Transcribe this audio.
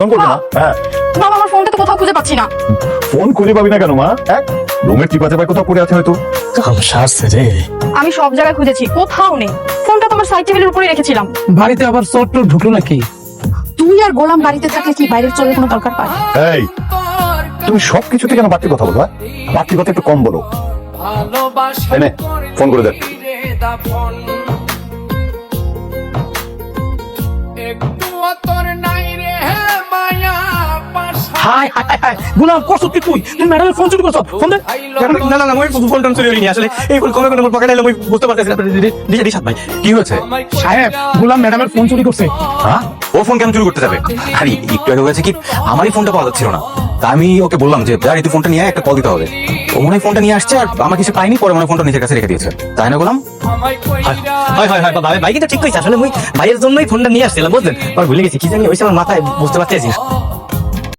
Phone করবে না? হ্যাঁ। বাবা আমার ফোনটা তো কোথাও খুঁজে পাচ্ছি না। ফোন খুঁজে পাবি না কেন মা? হ্যাঁ, রুমের চিপা চাপায় কোথাও পড়ে আছে হয়তো। সারছে রে। আমি সব জায়গায় খুঁজেছি, কোথাও নেই। ফোনটা তোমার সাইড টেবিলের উপরে রেখেছিলাম। বাড়িতে আবার চোর টোর ঢুকলো নাকি? তুই আর গোলাম বাড়িতে থাকলে কি বাইরের চোরের কোনো দরকার পায়? এই, তুমি সবকিছুতে কেন বাড়তি কথা বলো? হ্যাঁ, বাড়তি কথা একটু কম বলো। এনে ফোন করে দেখ। হাই হাই হাই হাই গুলাম করছ কি তুই ম্যাডামের ফোন চুরি করছ ফোন দে না না না মই ফোন টোন চুরি হয়নি আসলে এই ফোন কমে কোন পকেটে এলো মই বুঝতে পারতেছি না দিশা ভাই কি হয়েছে সাহেব গুলাম ম্যাডামের ফোন চুরি করছে হ্যাঁ, ও ফোন কেন চুরি করতে যাবে? আরে একটু আগে হয়েছে কি, আমারই ফোনটা পাওয়া যাচ্ছিল না, তা আমি ওকে বললাম যে তুই ফোনটা নিয়ে আয়, একটা কল দিতে হবে। ও মনে হয় ফোনটা নিয়ে আসছে আর আমার কিছু পাইনি, পরে মনে হয় ফোনটা নিজের কাছে রেখে দিয়েছে, তাই না বললাম? হয় হয় হয় বাবা ভাই কিন্তু ঠিক কইছে আসলে মুই ভাইয়ের জন্যই ফোনটা নিয়ে আসছিলাম বুঝলেন আর ভুলে গেছি কি জানি ওই সময় মাথায় বুঝতে পারতেছি